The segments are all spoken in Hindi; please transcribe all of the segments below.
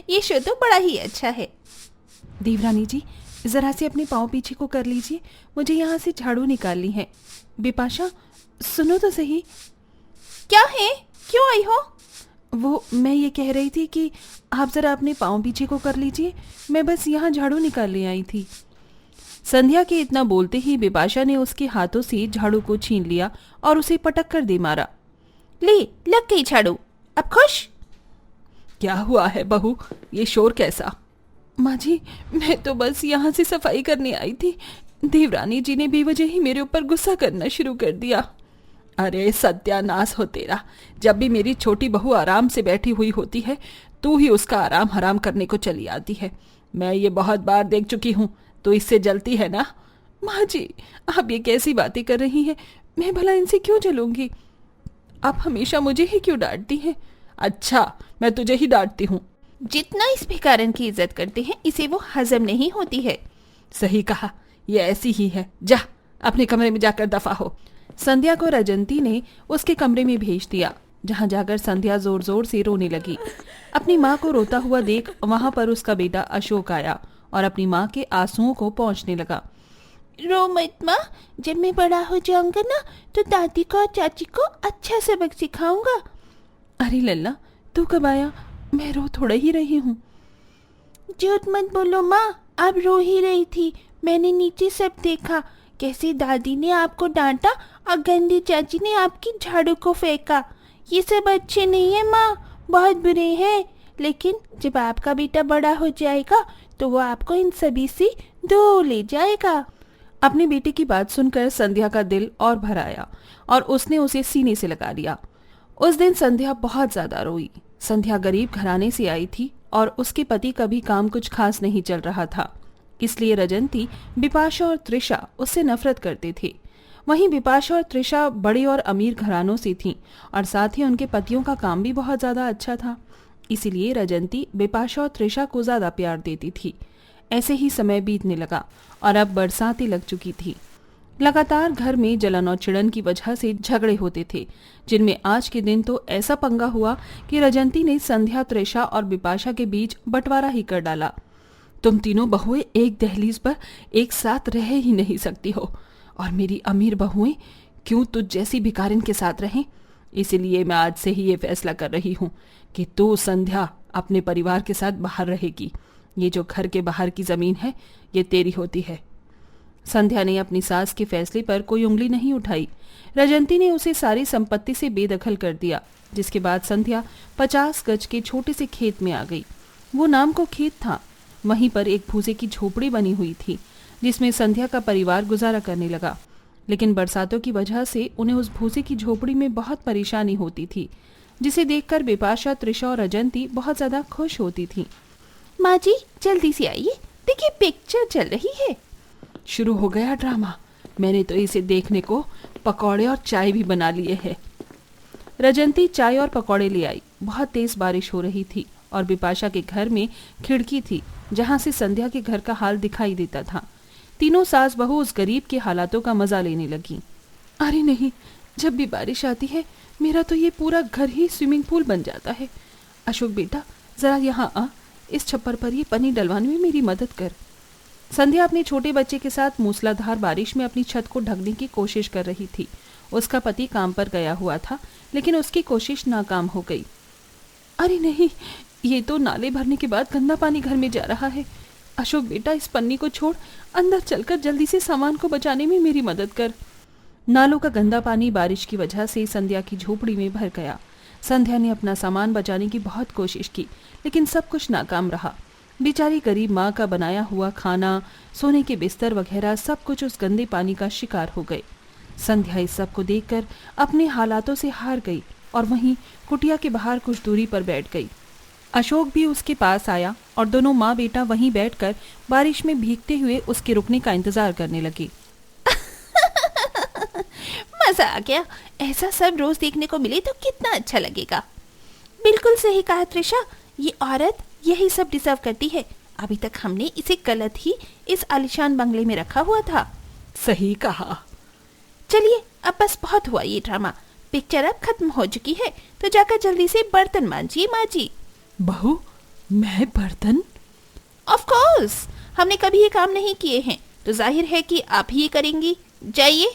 ये शो तो बड़ा ही अच्छा है। देवरानी जी, जरा से अपने पाँव पीछे को कर लीजिए, मुझे यहाँ से झाड़ू निकालनी है। बिपाशा, सुनो तो सही। क्या है, क्यों आई हो? वो मैं ये कह रही थी कि आप जरा अपने पाँव पीछे को कर लीजिए, मैं बस यहाँ झाड़ू निकालने आई थी। संध्या के इतना बोलते ही बिपाशा ने उसके हाथों से झाड़ू को छीन लिया और उसे पटक कर दे मारा। ले, लग गई झाड़ू, अब खुश? क्या हुआ है बहू, ये शोर कैसा? माँ जी, मैं तो बस यहाँ से सफाई करने आई थी, देवरानी जी ने बेवजह ही मेरे ऊपर गुस्सा करना शुरू कर दिया। अरे सत्यानाश हो तेरा, जब भी मेरी छोटी बहू आराम से बैठी हुई होती है तू ही उसका आराम हराम करने को चली आती है। मैं ये बहुत बार देख चुकी हूँ, तो इससे जलती है ना? माँ जी, आप ये कैसी बातें कर रही हैं, मैं भला इनसे क्यों जलूंगी? आप हमेशा मुझे ही क्यों डांटती हैं? अच्छा, मैं तुझे ही डांटती हूँ। जितना इस भिखारन की इज्जत करते हैं, इसे वो हजम नहीं होती है। सही कहा, ये ऐसी ही है। जा अपने कमरे में जाकर दफा हो। संध्या को रजंती ने उसके कमरे में भेज दिया, जहां जाकर संध्या जोर जोर से रोने लगी। अपनी माँ को रोता हुआ देख वहां पर उसका बेटा अशोक आया और अपनी माँ के आंसुओं को पोंछने लगा। रो मत माँ, जब मैं बड़ा हो जाऊंगा ना तो दादी को और चाची को अच्छा सबक सिखाऊंगा। अरे लल्ला, तू कब आया? मैं रो थोड़ा ही रही हूँ। झूठ मत बोलो माँ, आप रो ही रही थी। मैंने नीचे सब देखा, कैसे दादी ने आपको डांटा और गंदी चाची ने आपकी झाड़ू को फेंका। ये सब अच्छे नहीं है माँ, बहुत बुरे हैं। लेकिन जब आपका बेटा बड़ा हो जाएगा तो वो आपको इन सभी से दूर ले जाएगा। अपने बेटे की बात सुनकर संध्या का दिल और भर आया और उसने उसे सीने से लगा लिया। उस दिन संध्या बहुत ज्यादा रोई। संध्या गरीब घराने से आई थी और उसके पति का भी काम कुछ खास नहीं चल रहा था, इसलिए रजंती, बिपाशा और त्रिशा उससे नफरत करते थे। वहीं बिपाशा और त्रिशा बड़े और अमीर घरानों से थीं और साथ ही उनके पतियों का काम भी बहुत ज्यादा अच्छा था, इसीलिए रजंती बिपाशा और त्रिशा को ज्यादा प्यार देती थी। ऐसे ही समय बीतने लगा और अब बरसातें लग चुकी थी। लगातार घर में जलन और चिड़न की वजह से झगड़े होते थे, जिनमें आज के दिन तो ऐसा पंगा हुआ कि रजंती ने संध्या, त्रिशा और बिपाशा के बीच बंटवारा ही कर डाला। तुम तीनों बहुएं एक दहलीज पर एक साथ रह ही नहीं सकती हो, और मेरी अमीर बहुएं क्यों तुझ जैसी भिखारिन के साथ रहें? इसीलिए मैं आज से ही ये फैसला कर रही हूँ कि तू संध्या अपने परिवार के साथ बाहर रहेगी। ये जो घर के बाहर की जमीन है ये तेरी होती है। संध्या ने अपनी सास के फैसले पर कोई उंगली नहीं उठाई। रजंती ने उसे सारी संपत्ति से बेदखल कर दिया, जिसके बाद संध्या 50 गज के छोटे से खेत में आ गई। वो नाम को खेत था। वहीं पर एक भूसे की झोपड़ी बनी हुई थी, जिसमें संध्या का परिवार गुजारा करने लगा। लेकिन बरसातों की वजह से उन्हें उस भूसे की झोपड़ी में बहुत परेशानी होती थी, जिसे देखकर बिपाशा, त्रिशा और रजंती बहुत ज्यादा खुश होती थी। माँ जी, जल्दी से आइए, देखिए पिक्चर चल रही है। शुरू हो गया ड्रामा। मैंने तो इसे देखने को पकौड़े और चाय भी बना लिए हैं। रजंती चाय और पकौड़े ले आई। बहुत तेज बारिश हो रही थी और बिपाशा के घर में खिड़की थी जहां से संध्या के घर का हाल दिखाई देता था। तीनों सास बहू उस गरीब के हालातों का मजा लेने लगी। अरे नहीं, जब भी बारिश आती है मेरा तो ये पूरा घर ही स्विमिंग पूल बन जाता है। अशोक बेटा, जरा यहाँ आ, इस छप्पर पर ये पन्नी डलवाने में मेरी मदद कर। संध्या अपने छोटे बच्चे के साथ मूसलाधार बारिश में अपनी छत को ढकने की कोशिश कर रही थी। उसका पति काम पर गया हुआ था, लेकिन उसकी कोशिश नाकाम हो गई। अरे नहीं, ये तो नाले भरने के बाद गंदा पानी घर में जा रहा है। अशोक बेटा, इस पन्नी को छोड़, अंदर चलकर जल्दी से सामान को बचाने में मेरी मदद कर। नालों का गंदा पानी बारिश की वजह से संध्या की झोपड़ी में भर गया। संध्या ने अपना सामान बचाने की बहुत कोशिश की, लेकिन सब कुछ नाकाम रहा। बेचारी गरीब माँ का बनाया हुआ खाना, सोने के बिस्तर वगैरह सब कुछ उस गंदे पानी का शिकार हो गए। संध्या इस सब को देखकर अपने हालातों से हार गई और वहीं कुटिया के बाहर कुछ दूरी पर बैठ गई। अशोक भी उसके पास आया और दोनों माँ बेटा वहीं बैठकर बारिश में भीगते हुए उसके रुकने का इंतजार करने लगे। मजा आ गया, ऐसा सब रोज देखने को मिले तो कितना अच्छा लगेगा। बिल्कुल सही कहा त्रिशा, ये औरत यही सब डिजर्व करती है। अभी तक हमने इसे गलत ही इस आलिशान बंगले में रखा हुआ था। सही कहा। चलिए, अब बस बहुत हुआ ये ड्रामा। पिक्चर अब खत्म हो चुकी है, तो जाकर जल्दी से बर्तन मांजिए माँ जी। बहू, मैं बर्तन? ऑफ कोर्स, हमने कभी ये काम नहीं किए हैं, तो जाहिर है कि आप ही ये करेंगी। जाइए।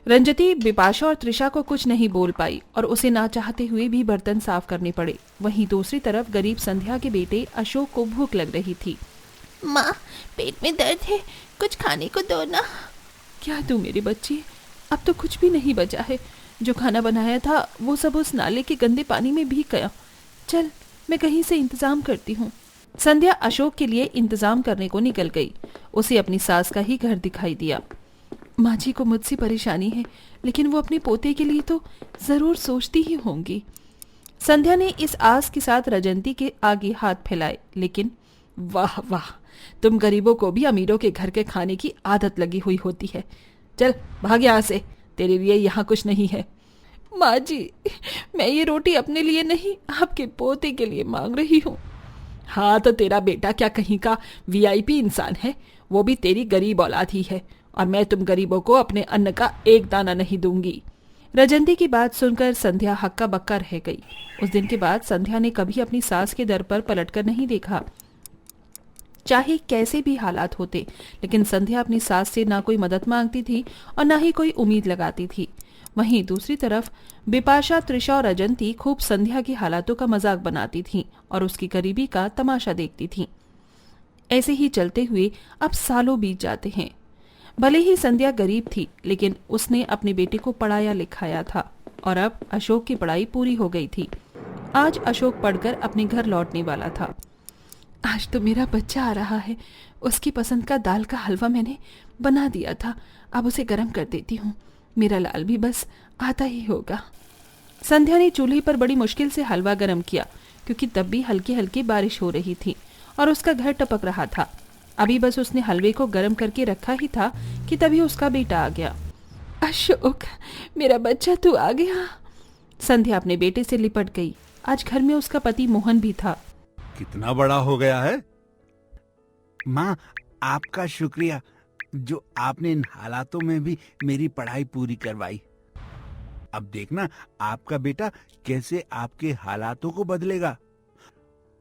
रंजती, बिपाशा और त्रिशा को कुछ नहीं बोल पाई और उसे ना चाहते हुए भी बर्तन साफ करने पड़े। वहीं दूसरी तरफ गरीब संध्या के बेटे अशोक को भूख लग रही थी। माँ, पेट में दर्द है, कुछ खाने को दो ना। क्या तू मेरी बच्ची, अब तो कुछ भी नहीं बचा है। जो खाना बनाया था वो सब उस नाले के गंदे पानी में भीग गया। चल, मैं कहीं से इंतजाम करती हूँ। संध्या अशोक के लिए इंतजाम करने को निकल गई। उसे अपनी सास का ही घर दिखाई दिया। माँ जी को मुझसे परेशानी है, लेकिन वो अपने पोते के लिए तो जरूर सोचती ही होंगी। संध्या ने इस आस के साथ रजंती के आगे हाथ फैलाए, लेकिन वाह वाह, तुम गरीबों को भी अमीरों के घर के खाने की आदत लगी हुई होती है। चल भाग यहाँ से, तेरे लिए यहाँ कुछ नहीं है। माँ जी, मैं ये रोटी अपने लिए नहीं, आपके पोते के लिए मांग रही हूँ। हाँ, तो तेरा बेटा क्या कहीं का वीआईपी इंसान है? वो भी तेरी गरीब औलाद ही है, और मैं तुम गरीबों को अपने अन्न का एक दाना नहीं दूंगी। रजंती की बात सुनकर संध्या हक्का बक्का रह गई। उस दिन के बाद संध्या ने कभी अपनी सास के दर पर पलटकर नहीं देखा। चाहे कैसे भी हालात होते, लेकिन संध्या अपनी सास से ना कोई मदद मांगती थी और ना ही कोई उम्मीद लगाती थी। वहीं दूसरी तरफ बिपाशा, त्रिशा और रजंती खूब संध्या की हालातों का मजाक बनाती थीं और उसकी गरीबी का तमाशा देखती थीं। ऐसे ही चलते हुए अब सालों बीत जाते हैं। भले ही संध्या गरीब थी, लेकिन उसने अपने बेटे को पढ़ाया लिखाया था और अब अशोक की पढ़ाई पूरी हो गई थी। आज अशोक पढ़कर अपने घर लौटने वाला था। आज तो मेरा बच्चा आ रहा है। उसकी पसंद का दाल का हलवा मैंने बना दिया था, अब उसे गर्म कर देती हूँ। मेरा लाल भी बस आता ही होगा। संध्या ने चूल्हे पर बड़ी मुश्किल से हलवा गर्म किया, क्योंकि तब भी हल्की हल्की बारिश हो रही थी और उसका घर टपक रहा था। अभी बस उसने हलवे को गर्म करके रखा ही था कि तभी उसका बेटा आ गया। अशोक, मेरा बच्चा तू आ गया। संध्या अपने बेटे से लिपट गई। आज घर में उसका पति मोहन भी था। कितना बड़ा हो गया है माँ, आपका शुक्रिया, जो आपने इन हालातों में भी मेरी पढ़ाई पूरी करवाई। अब देखना आपका बेटा कैसे आपके हालातों को बदलेगा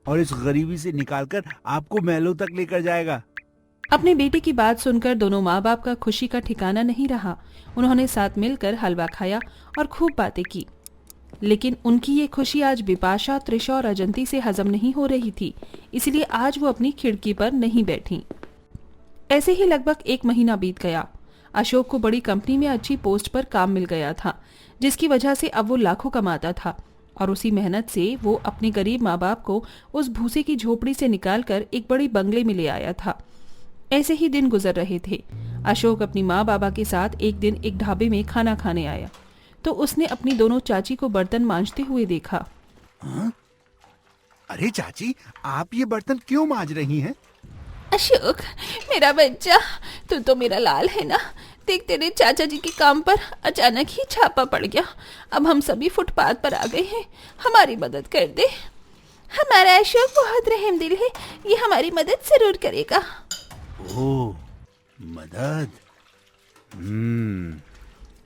और इस गरीबी से निकालकर आपको महलों तक लेकर जाएगा। अपने बेटे की बात सुनकर दोनों माँ बाप का खुशी का ठिकाना नहीं रहा। उन्होंने साथ मिलकर हलवा खाया और खूब बातें की, लेकिन उनकी ये खुशी आज बिपाशा, त्रिशा और रजंती से हजम नहीं हो रही थी। इसलिए आज वो अपनी खिड़की पर नहीं बैठी। ऐसे ही लगभग 1 महीना बीत गया। अशोक को बड़ी कंपनी में अच्छी पोस्ट पर काम मिल गया था, जिसकी वजह से अब वो लाखों कमाता था और उसी मेहनत से वो अपने गरीब माँ बाप को उस भूसे की झोपड़ी से निकालकर एक बड़ी बंगले में ले आया था। ऐसे ही दिन गुजर रहे थे। अशोक अपनी माँ बाबा के साथ एक दिन एक ढाबे में खाना खाने आया, तो उसने अपनी दोनों चाची को बर्तन मांजते हुए देखा। हाँ? अरे चाची, आप ये बर्तन क्यों मांज रही हैं? अशोक, मेरा बच्चा, तू तो मेरा लाल है ना। देख, तेरे चाचा जी के काम पर अचानक ही छापा पड़ गया। अब हम सभी फुटपाथ पर आ गए हैं, हमारी मदद कर दे। हमारा अशोक बहुत रहम दिल है, ये हमारी मदद जरूर करेगा। ओह, मदद।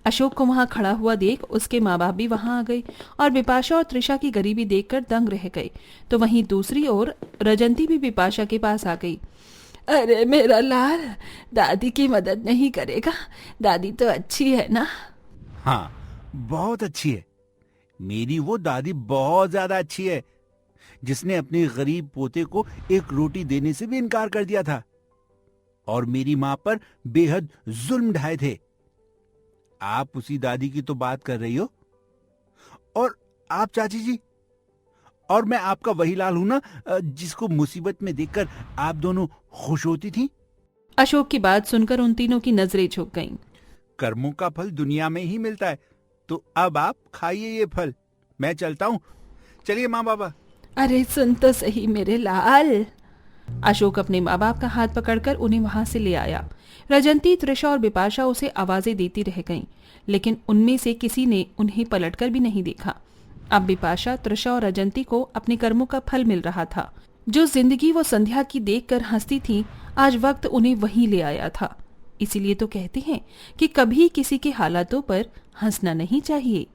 अशोक को वहां खड़ा हुआ देख उसके माँ बाप भी वहां आ गए और बिपाशा और त्रिशा की गरीबी देखकर दंग रह गए। तो वहीं दूसरी ओर रजंती भी बिपाशा के पास आ गई। अरे मेरा लाल, दादी की मदद नहीं करेगा? दादी तो अच्छी है ना? हाँ, बहुत अच्छी है। मेरी वो दादी बहुत ज्यादा अच्छी है, जिसने अपने गरीब पोते को एक रोटी देने से भी इनकार कर दिया था और मेरी माँ पर बेहद जुल्म ढाए थे। आप उसी दादी की तो बात कर रही हो। और आप चाची जी, और मैं आपका वही लाल हूं ना, जिसको मुसीबत में देखकर आप दोनों खुश होती थी। अशोक की बात सुनकर उन तीनों की नजरें झुक गईं। कर्मों का फल दुनिया में ही मिलता है, तो अब आप खाइए ये फल। मैं चलता हूँ, चलिए माँ बाबा। अरे सुन तो सही मेरे लाल। अशोक अपने माँ बाप का हाथ पकड़कर उन्हें वहां से ले आया। रजंती, त्रिशा और बिपाशा उसे आवाजें देती रह गईं, लेकिन उनमें से किसी ने उन्हें पलटकर भी नहीं देखा। अब बिपाशा, त्रिशा और रजंती को अपने कर्मों का फल मिल रहा था। जो जिंदगी वो संध्या की देखकर हंसती थी, आज वक्त उन्हें वहीं ले आया था। इसीलिए तो कहते हैं कि कभी किसी के हालातों पर हंसना नहीं चाहिए।